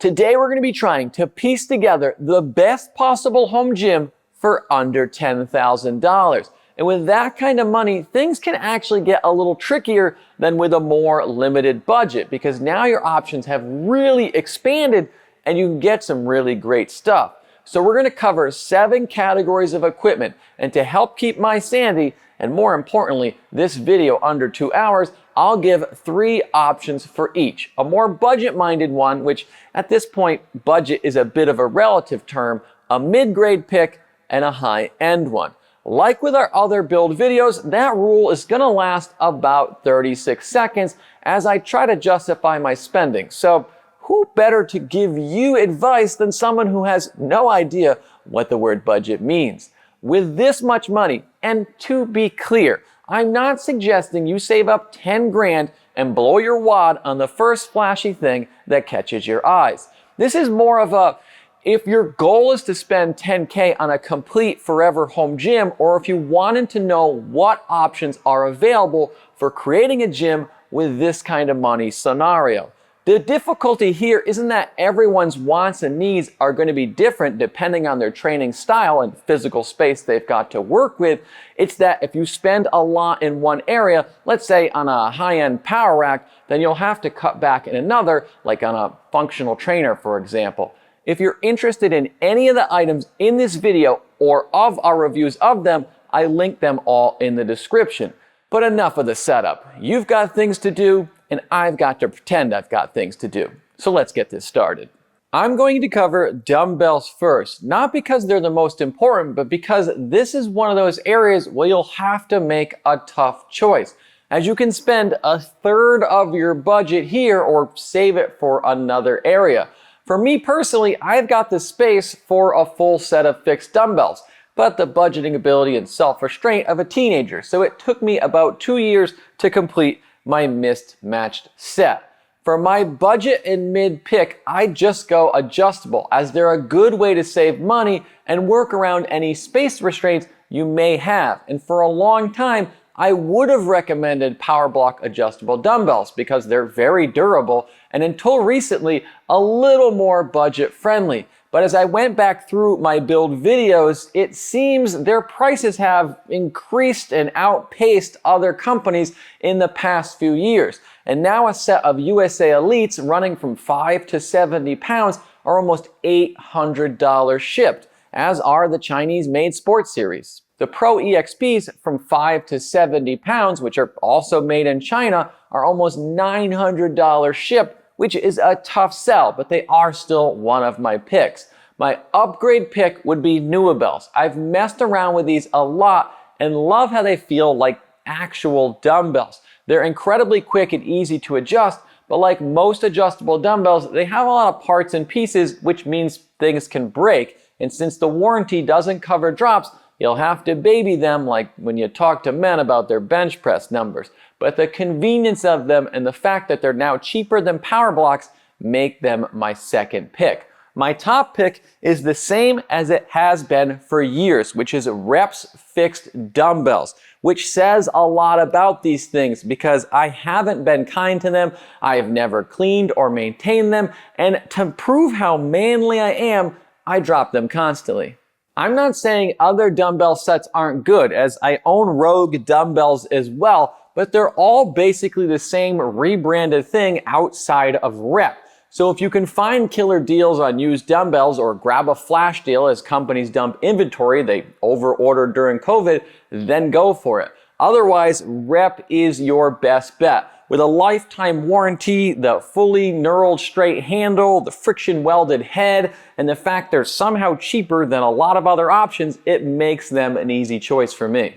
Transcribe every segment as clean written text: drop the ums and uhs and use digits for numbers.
Today we're going to be trying to piece together the best possible home gym for under $10,000. And with that kind of money, things can actually get a little trickier than with a more limited budget, because now your options have really expanded and you can get some really great stuff. So we're going to cover 7 categories of equipment, and to help keep my sanity, and more importantly, this video under 2 hours, I'll give 3 options for each. A more budget-minded one, which at this point, budget is a bit of a relative term, a mid-grade pick, and a high-end one. Like with our other build videos, that rule is going to last about 36 seconds as I try to justify my spending. So who better to give you advice than someone who has no idea what the word budget means? With this much money, and to be clear, I'm not suggesting you save up 10 grand and blow your wad on the first flashy thing that catches your eyes. This is more of a, if your goal is to spend 10K on a complete forever home gym, or if you wanted to know what options are available for creating a gym with this kind of money scenario. The difficulty here isn't that everyone's wants and needs are going to be different depending on their training style and physical space they've got to work with. It's that if you spend a lot in one area, let's say on a high-end power rack, then you'll have to cut back in another, like on a functional trainer, for example. If you're interested in any of the items in this video or of our reviews of them, I link them all in the description. But enough of the setup. You've got things to do, and I've got to pretend I've got things to do. So let's get this started. I'm going to cover dumbbells first, not because they're the most important, but because this is one of those areas where you'll have to make a tough choice, as you can spend a third of your budget here or save it for another area. For me personally, I've got the space for a full set of fixed dumbbells, but the budgeting ability and self-restraint of a teenager, so it took me about 2 years to complete my mismatched set. For my budget and mid pick, I just go adjustable, as they're a good way to save money and work around any space restraints you may have. And for a long time, I would have recommended power block adjustable dumbbells because they're very durable and until recently, a little more budget friendly. But as I went back through my build videos, it seems their prices have increased and outpaced other companies in the past few years. And now a set of USA Elites running from 5 to 70 pounds are almost $800 shipped, as are the Chinese-made sports series. The Pro EXPs from 5 to 70 pounds, which are also made in China, are almost $900 shipped, which is a tough sell, but they are still one of my picks. My upgrade pick would be Dumbbells. I've messed around with these a lot and love how they feel like actual dumbbells. They're incredibly quick and easy to adjust, but like most adjustable dumbbells, they have a lot of parts and pieces, which means things can break. And since the warranty doesn't cover drops, you'll have to baby them like when you talk to men about their bench press numbers. But the convenience of them and the fact that they're now cheaper than power blocks make them my second pick. My top pick is the same as it has been for years, which is Reps Fixed Dumbbells, which says a lot about these things because I haven't been kind to them, I have never cleaned or maintained them, and to prove how manly I am, I drop them constantly. I'm not saying other dumbbell sets aren't good, as I own Rogue dumbbells as well, but they're all basically the same rebranded thing outside of Rep. So if you can find killer deals on used dumbbells or grab a flash deal as companies dump inventory they over-ordered during COVID, then go for it. Otherwise, Rep is your best bet. With a lifetime warranty, the fully knurled straight handle, the friction welded head, and the fact they're somehow cheaper than a lot of other options, it makes them an easy choice for me.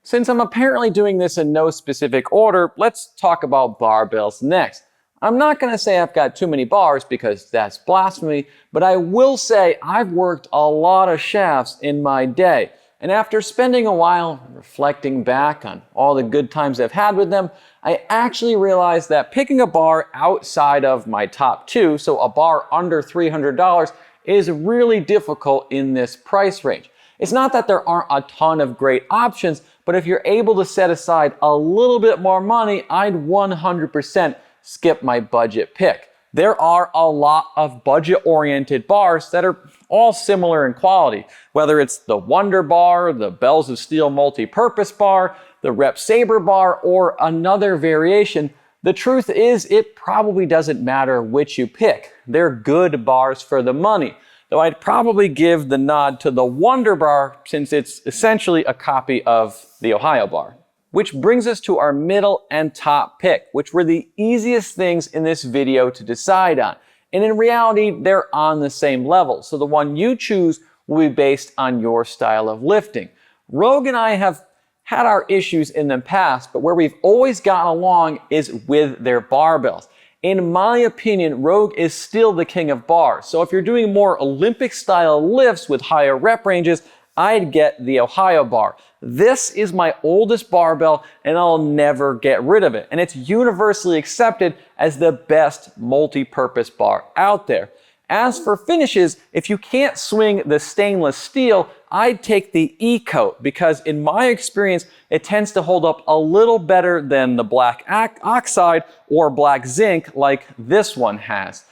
Since I'm apparently doing this in no specific order, let's talk about barbells next. I'm not going to say I've got too many bars because that's blasphemy, but I will say I've worked a lot of shafts in my day. And after spending a while reflecting back on all the good times I've had with them, I actually realized that picking a bar outside of my top 2, so a bar under $300, is really difficult in this price range. It's not that there aren't a ton of great options, but if you're able to set aside a little bit more money, I'd 100% skip my budget pick. There are a lot of budget-oriented bars that are all similar in quality, whether it's the Wonder Bar, the Bells of Steel multi-purpose bar, the Rep Saber bar, or another variation. The truth is, it probably doesn't matter which you pick. They're good bars for the money, though I'd probably give the nod to the Wonder Bar since it's essentially a copy of the Ohio bar. Which brings us to our middle and top pick, which were the easiest things in this video to decide on. And in reality, they're on the same level, so the one you choose will be based on your style of lifting. Rogue and I have had our issues in the past, but where we've always gotten along is with their barbells. In my opinion, Rogue is still the king of bars. So if you're doing more Olympic style lifts with higher rep ranges, I'd get the Ohio bar. This is my oldest barbell and I'll never get rid of it. And it's universally accepted as the best multi-purpose bar out there. As for finishes, if you can't swing the stainless steel, I'd take the E-coat because in my experience, it tends to hold up a little better than the black oxide or black zinc like this one has.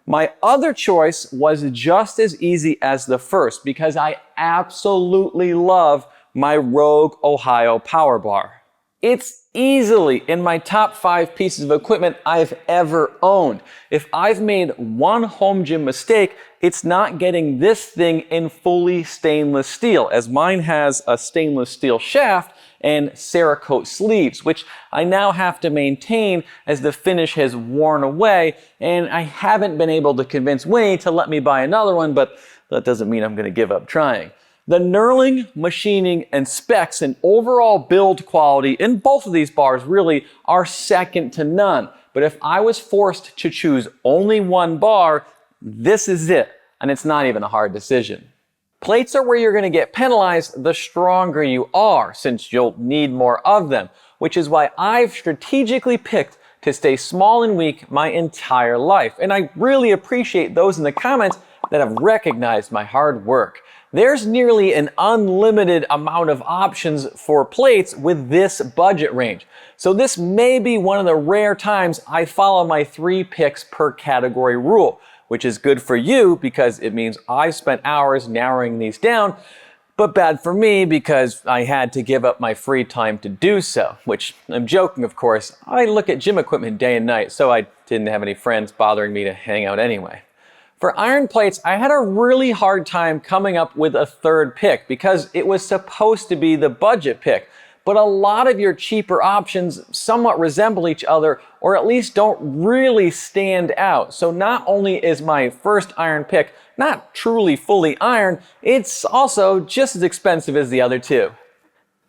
My other choice was just as easy as the first because I absolutely love my Rogue Ohio Power Bar. It's easily in my top 5 pieces of equipment I've ever owned. If I've made one home gym mistake, it's not getting this thing in fully stainless steel, as mine has a stainless steel shaft and Cerakote sleeves, which I now have to maintain as the finish has worn away, and I haven't been able to convince Winnie to let me buy another one, but that doesn't mean I'm going to give up trying. The knurling, machining, and specs and overall build quality in both of these bars really are second to none. But if I was forced to choose only one bar, this is it, and it's not even a hard decision. Plates are where you're going to get penalized the stronger you are, since you'll need more of them, which is why I've strategically picked to stay small and weak my entire life. And I really appreciate those in the comments that have recognized my hard work. There's nearly an unlimited amount of options for plates with this budget range. So this may be one of the rare times I follow my 3 picks per category rule, which is good for you because it means I've spent hours narrowing these down, but bad for me because I had to give up my free time to do so, which I'm joking, of course. I look at gym equipment day and night, so I didn't have any friends bothering me to hang out anyway. For iron plates, I had a really hard time coming up with a third pick because it was supposed to be the budget pick. But a lot of your cheaper options somewhat resemble each other or at least don't really stand out. So not only is my first iron pick not truly fully iron, it's also just as expensive as the other two.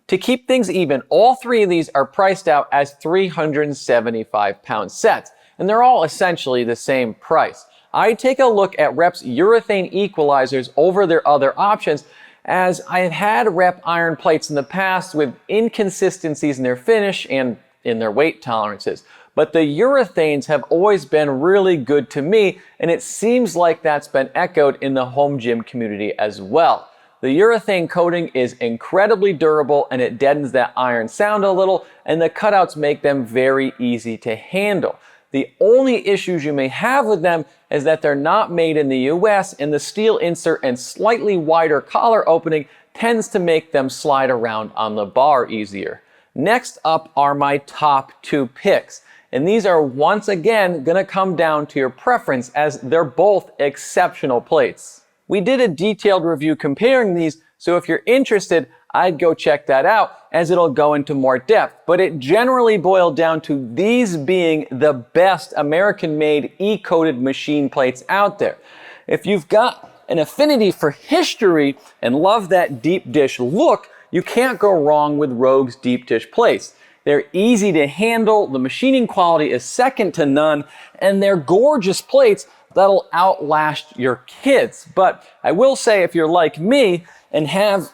To keep things even, all 3 of these are priced out as 375-pound sets, and they're all essentially the same price. I take a look at Rep's urethane equalizers over their other options, as I've had Rep iron plates in the past with inconsistencies in their finish and in their weight tolerances. But the urethanes have always been really good to me, and it seems like that's been echoed in the home gym community as well. The urethane coating is incredibly durable and it deadens that iron sound a little, and the cutouts make them very easy to handle. The only issues you may have with them is that they're not made in the US, and the steel insert and slightly wider collar opening tends to make them slide around on the bar easier. Next up are my top 2 picks, and these are once again going to come down to your preference as they're both exceptional plates. We did a detailed review comparing these, so if you're interested, I'd go check that out as it'll go into more depth. But it generally boiled down to these being the best American-made E-coated machine plates out there. If you've got an affinity for history and love that deep dish look, you can't go wrong with Rogue's deep dish plates. They're easy to handle, the machining quality is second to none, and they're gorgeous plates that'll outlast your kids. But I will say, if you're like me and have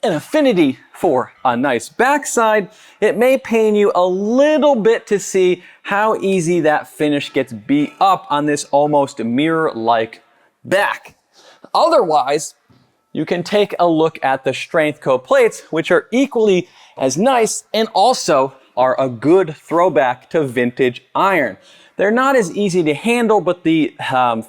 an affinity for a nice backside, it may pain you a little bit to see how easy that finish gets beat up on this almost mirror-like back. Otherwise, you can take a look at the Strength Co plates, which are equally as nice and also are a good throwback to vintage iron. They're not as easy to handle, but the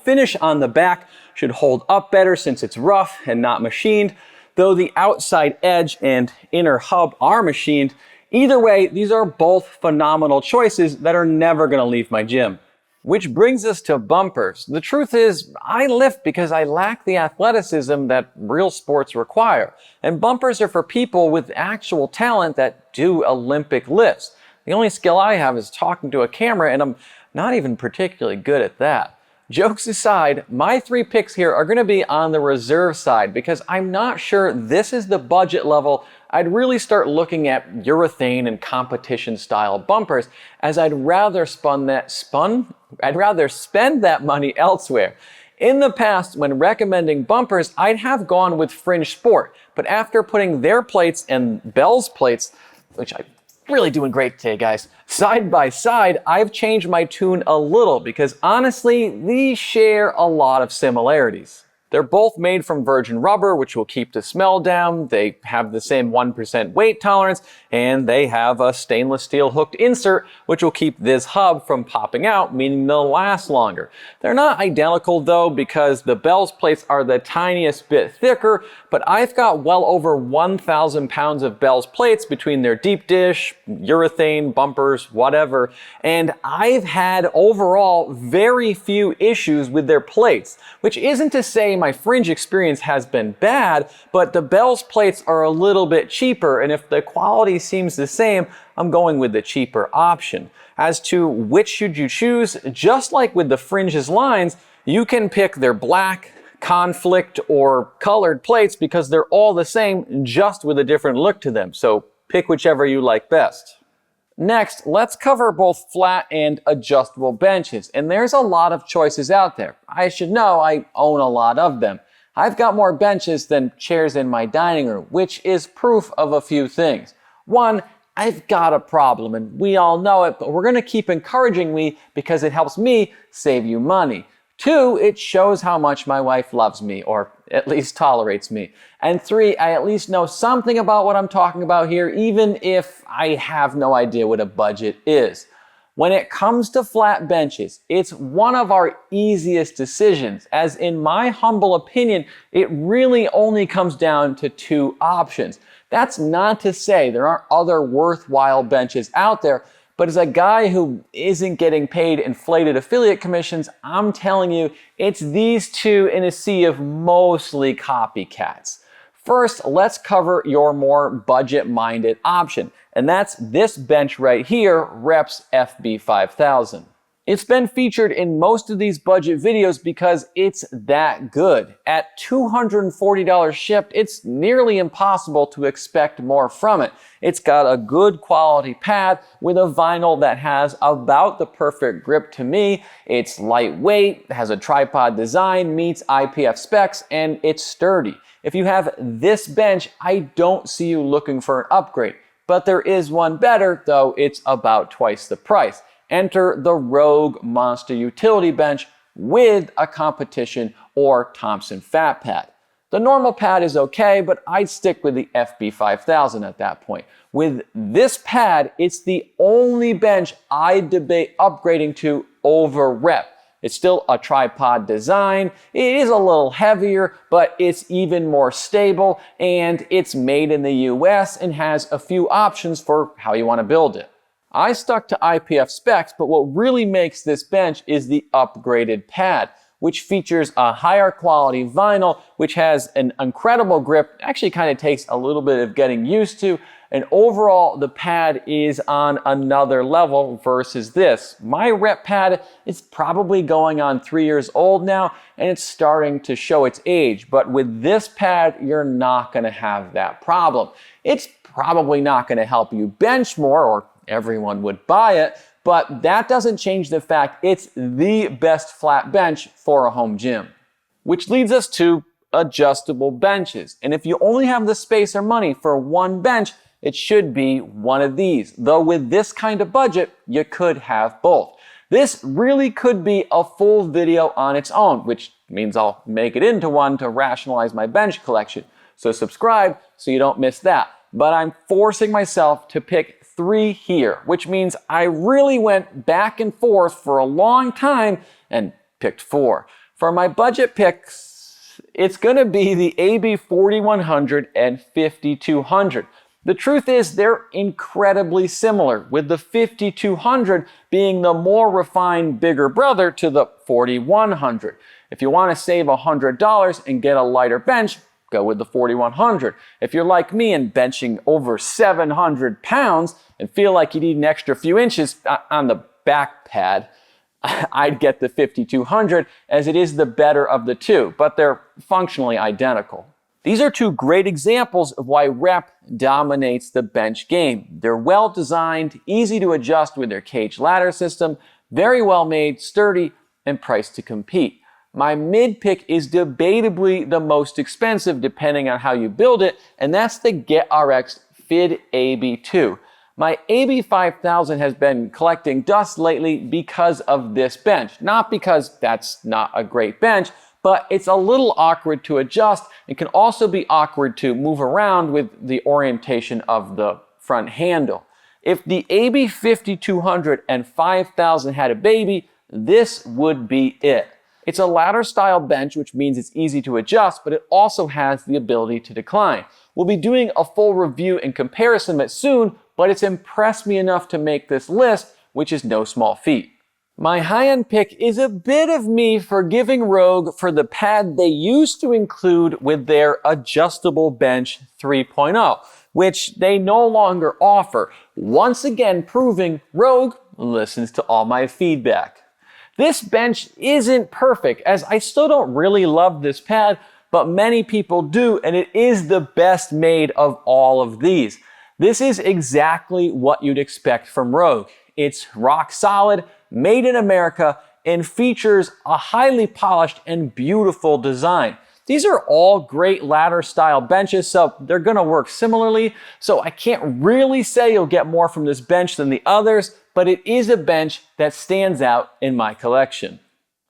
finish on the back should hold up better since it's rough and not machined, though the outside edge and inner hub are machined. Either way, these are both phenomenal choices that are never going to leave my gym. Which brings us to bumpers. The truth is, I lift because I lack the athleticism that real sports require. And bumpers are for people with actual talent that do Olympic lifts. The only skill I have is talking to a camera, and I'm not even particularly good at that. Jokes aside, my 3 picks here are going to be on the reserve side because I'm not sure this is the budget level I'd really start looking at urethane and competition style bumpers, as I'd rather spend that money elsewhere. In the past, when recommending bumpers, I'd have gone with Fringe Sport, but after putting their plates and Bell's plates, which I'm really doing great today, guys, side by side, I've changed my tune a little because honestly, these share a lot of similarities. They're both made from virgin rubber, which will keep the smell down. They have the same 1% weight tolerance, and they have a stainless steel hooked insert, which will keep this hub from popping out, meaning they'll last longer. They're not identical though, because the Bell's plates are the tiniest bit thicker, but I've got well over 1,000 pounds of Bell's plates between their deep dish, urethane, bumpers, whatever, and I've had overall very few issues with their plates, which isn't to say my Fringe experience has been bad, but the Bell's plates are a little bit cheaper, and if the quality seems the same, I'm going with the cheaper option. As to which should you choose, just like with the Fringe's lines, you can pick their black, conflict, or colored plates because they're all the same, just with a different look to them. So pick whichever you like best. Next, let's cover both flat and adjustable benches, and there's a lot of choices out there. I should know I own a lot of them. I've got more benches than chairs in my dining room, which is proof of a few things. One, I've got a problem, and we all know it, but we're going to keep encouraging me because it helps me save you money. 2, it shows how much my wife loves me, or at least tolerates me. And 3, I at least know something about what I'm talking about here, even if I have no idea what a budget is. When it comes to flat benches, it's one of our easiest decisions, as in my humble opinion, it really only comes down to 2 options. That's not to say there aren't other worthwhile benches out there, but as a guy who isn't getting paid inflated affiliate commissions, I'm telling you, it's these 2 in a sea of mostly copycats. First, let's cover your more budget-minded option, and that's this bench right here, Reps FB5000. It's been featured in most of these budget videos because it's that good. At $240 shipped, it's nearly impossible to expect more from it. It's got a good quality pad with a vinyl that has about the perfect grip to me. It's lightweight, has a tripod design, meets IPF specs, and it's sturdy. If you have this bench, I don't see you looking for an upgrade. But there is one better, though it's about twice the price. Enter the Rogue Monster Utility Bench with a competition or Thompson Fat Pad. The normal pad is okay, but I'd stick with the FB5000 at that point. With this pad, it's the only bench I'd debate upgrading to over Rep. It's still a tripod design, it is a little heavier, but it's even more stable, and it's made in the US and has a few options for how you want to build it. I stuck to IPF specs, but what really makes this bench is the upgraded pad, which features a higher quality vinyl, which has an incredible grip, actually kind of takes a little bit of getting used to, and overall the pad is on another level versus this. My Rep pad is probably going on 3 years old now, and it's starting to show its age, but with this pad, you're not gonna have that problem. It's probably not gonna help you bench more, or everyone would buy it, but that doesn't change the fact it's the best flat bench for a home gym. Which leads us to adjustable benches. And if you only have the space or money for one bench, it should be one of these. Though with this kind of budget, you could have both. This really could be a full video on its own, which means I'll make it into one to rationalize my bench collection. So subscribe so you don't miss that. But I'm forcing myself to pick 3 here, which means I really went back and forth for a long time and picked 4. For my budget picks, it's going to be the AB 4100 and 5200. The truth is they're incredibly similar, with the 5200 being the more refined bigger brother to the 4100. If you want to save $100 and get a lighter bench, go with the 4100. If you're like me and benching over 700 pounds and feel like you need an extra few inches on the back pad, I'd get the 5200, as it is the better of the two, but they're functionally identical. These are 2 great examples of why rep dominates the bench game. They're well designed, easy to adjust with their cage ladder system, very well made, sturdy, and priced to compete. My mid pick is debatably the most expensive depending on how you build it, and that's the GetRx Fid AB2. My AB 5000 has been collecting dust lately because of this bench. Not because that's not a great bench, but it's a little awkward to adjust and can also be awkward to move around with the orientation of the front handle. If the AB 5200 and 5000 had a baby, this would be it. It's a ladder style bench, which means it's easy to adjust, but it also has the ability to decline. We'll be doing a full review and comparison of it soon, but it's impressed me enough to make this list, which is no small feat. My high-end pick is a bit of me forgiving Rogue for the pad they used to include with their adjustable bench 3.0, which they no longer offer, once again proving Rogue listens to all my feedback. This bench isn't perfect, as I still don't really love this pad, but many people do, and it is the best made of all of these. This is exactly what you'd expect from Rogue. It's rock solid, made in America, and features a highly polished and beautiful design. These are all great ladder style benches, so they're gonna work similarly. So I can't really say you'll get more from this bench than the others, but it is a bench that stands out in my collection.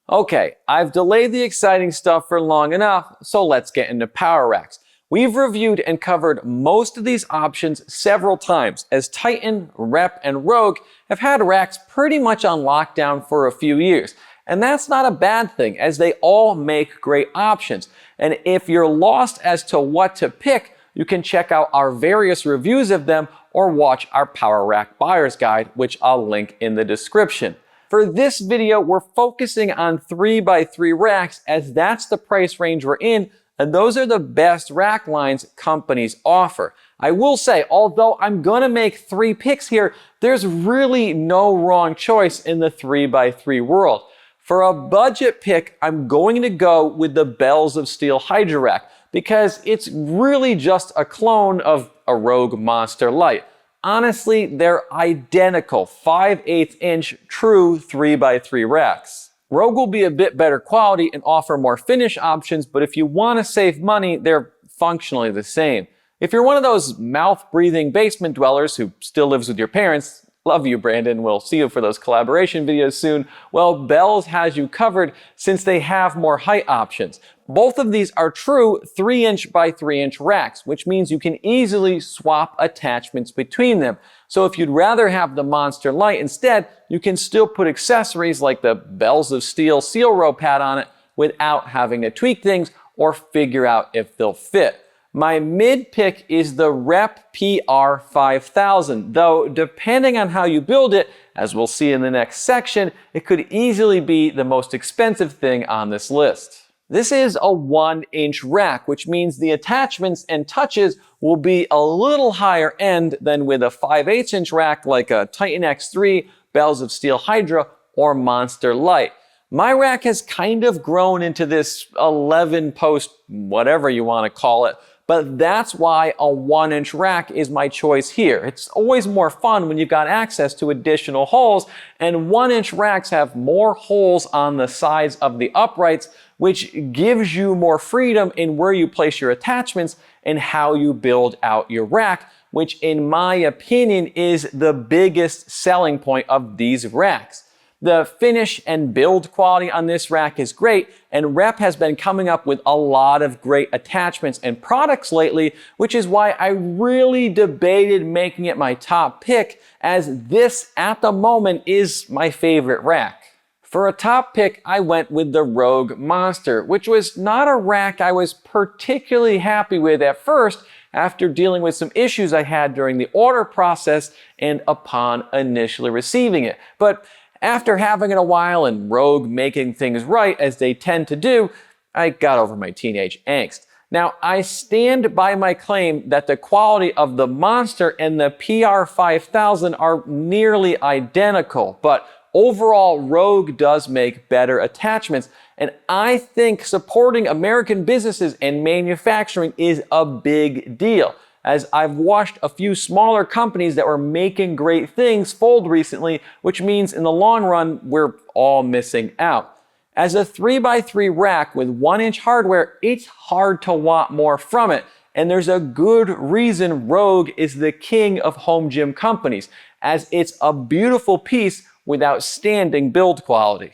Okay, I've delayed the exciting stuff for long enough, so let's get into power racks. We've reviewed and covered most of these options several times, as Titan, Rep, and Rogue have had racks pretty much on lockdown for a few years. And that's not a bad thing, as they all make great options. And if you're lost as to what to pick, you can check out our various reviews of them or watch our Power Rack Buyer's Guide, which I'll link in the description. For this video, we're focusing on 3x3 racks, as that's the price range we're in, and those are the best rack lines companies offer. I will say, although I'm gonna make 3 picks here, there's really no wrong choice in the 3x3 world. For a budget pick, I'm going to go with the Bells of Steel Hydra Rack, because it's really just a clone of a Rogue Monster Light. Honestly, they're identical 5/8 inch true 3x3 racks. Rogue will be a bit better quality and offer more finish options, but if you want to save money, they're functionally the same. If you're one of those mouth-breathing basement dwellers who still lives with your parents, love you, Brandon, we'll see you for those collaboration videos soon, well, Bells has you covered since they have more height options. Both of these are true 3-inch by 3-inch racks, which means you can easily swap attachments between them. So if you'd rather have the Monster Light instead, you can still put accessories like the Bells of Steel seal row pad on it without having to tweak things or figure out if they'll fit. My mid pick is the Rep PR 5000, though depending on how you build it, as we'll see in the next section, it could easily be the most expensive thing on this list. This is a 1-inch rack, which means the attachments and touches will be a little higher end than with a 5/8 inch rack like a Titan X3, Bells of Steel Hydra, or Monster Light. My rack has kind of grown into this 11 post, whatever you want to call it, but that's why a 1-inch rack is my choice here. It's always more fun when you've got access to additional holes, and 1-inch racks have more holes on the sides of the uprights, which gives you more freedom in where you place your attachments and how you build out your rack, which in my opinion is the biggest selling point of these racks. The finish and build quality on this rack is great, and Rep has been coming up with a lot of great attachments and products lately, which is why I really debated making it my top pick, as this at the moment is my favorite rack. For a top pick, I went with the Rogue Monster, which was not a rack I was particularly happy with at first after dealing with some issues I had during the order process and upon initially receiving it. But after having it a while and Rogue making things right as they tend to do, I got over my teenage angst. Now, I stand by my claim that the quality of the Monster and the PR5000 are nearly identical, but overall, Rogue does make better attachments, and I think supporting American businesses and manufacturing is a big deal, as I've watched a few smaller companies that were making great things fold recently, which means in the long run, we're all missing out. As a 3x3 rack with 1-inch hardware, it's hard to want more from it, and there's a good reason Rogue is the king of home gym companies, as it's a beautiful piece with outstanding build quality.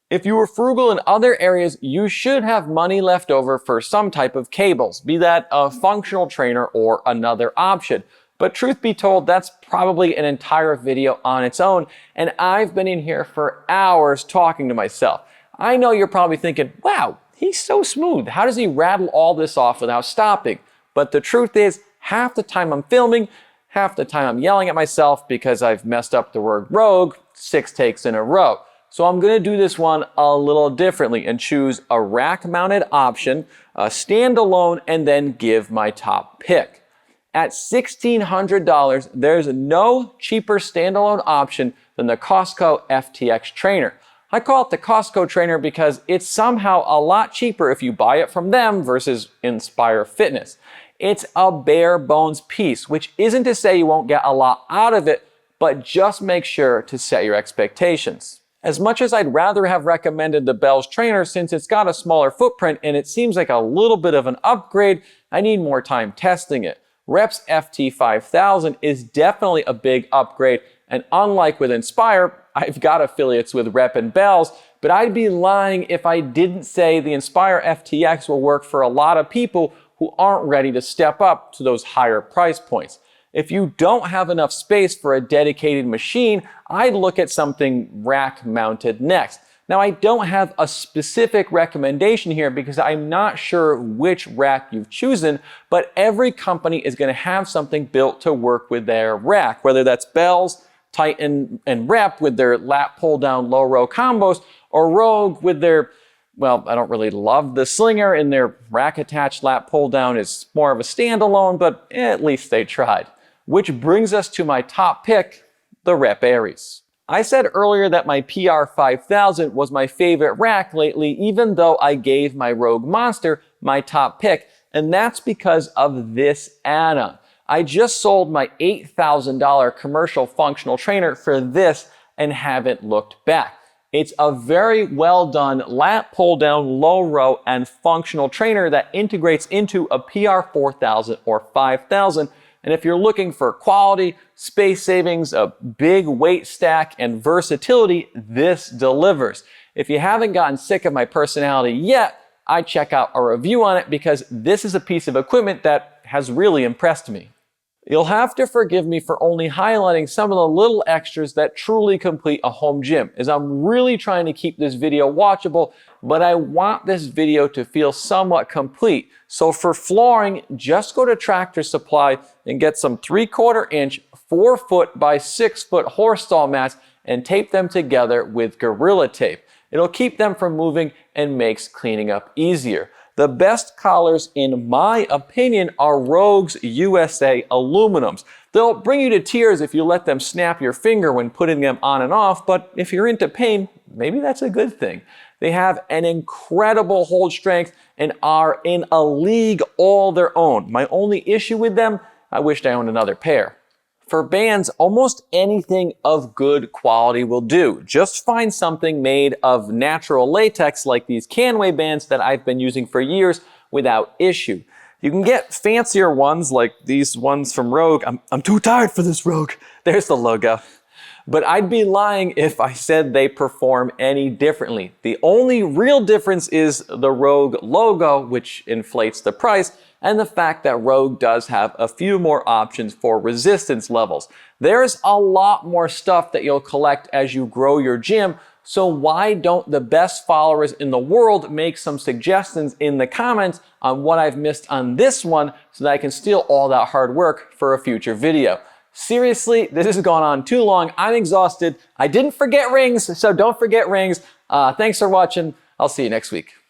If you were frugal in other areas, you should have money left over for some type of cables, be that a functional trainer or another option. But truth be told, that's probably an entire video on its own, and I've been in here for hours talking to myself. I know you're probably thinking, wow, he's so smooth. How does he rattle all this off without stopping? But the truth is, half the time I'm filming, half the time I'm yelling at myself because I've messed up the word Rogue 6 takes in a row. So I'm going to do this one a little differently and choose a rack-mounted option, a standalone, and then give my top pick. At $1,600, there's no cheaper standalone option than the Costco FTX trainer. I call it the Costco trainer because it's somehow a lot cheaper if you buy it from them versus Inspire Fitness. It's a bare bones piece, which isn't to say you won't get a lot out of it, but just make sure to set your expectations. As much as I'd rather have recommended the Bell's trainer since it's got a smaller footprint and it seems like a little bit of an upgrade, I need more time testing it. Rep's FT5000 is definitely a big upgrade, and unlike with Inspire, I've got affiliates with Rep and Bells, but I'd be lying if I didn't say the Inspire FTX will work for a lot of people who aren't ready to step up to those higher price points. If you don't have enough space for a dedicated machine, I'd look at something rack mounted next. Now, I don't have a specific recommendation here because I'm not sure which rack you've chosen, but every company is going to have something built to work with their rack, whether that's Bells, Titan, and Rep with their lat pull down low row combos, or Rogue with their, well, I don't really love the slinger, and their rack attached lat pull down is more of a standalone, but at least they tried. Which brings us to my top pick, the Rep Aries. I said earlier that my PR5000 was my favorite rack lately, even though I gave my Rogue Monster my top pick, and that's because of this add-on. I just sold my $8,000 commercial functional trainer for this and haven't looked back. It's a very well done lat pull down, low row, and functional trainer that integrates into a PR4000 or 5000. And if you're looking for quality, space savings, a big weight stack, and versatility, this delivers. If you haven't gotten sick of my personality yet, I'd check out a review on it because this is a piece of equipment that has really impressed me. You'll have to forgive me for only highlighting some of the little extras that truly complete a home gym, as I'm really trying to keep this video watchable, but I want this video to feel somewhat complete. So for flooring, just go to Tractor Supply and get some 3/4 inch, 4 foot by 6 foot horse stall mats and tape them together with Gorilla Tape. It'll keep them from moving and makes cleaning up easier. The best collars, in my opinion, are Rogue's USA aluminums. They'll bring you to tears if you let them snap your finger when putting them on and off, but if you're into pain, maybe that's a good thing. They have an incredible hold strength and are in a league all their own. My only issue with them, I wished I owned another pair. For bands, almost anything of good quality will do. Just find something made of natural latex like these Canway bands that I've been using for years without issue. You can get fancier ones like these ones from Rogue. I'm too tired for this, Rogue. There's the logo. But I'd be lying if I said they perform any differently. The only real difference is the Rogue logo, which inflates the price, and the fact that Rogue does have a few more options for resistance levels. There's a lot more stuff that you'll collect as you grow your gym, so why don't the best followers in the world make some suggestions in the comments on what I've missed on this one so that I can steal all that hard work for a future video. Seriously, this has gone on too long. I'm exhausted. I didn't forget rings, so don't forget rings. Thanks for watching. I'll see you next week.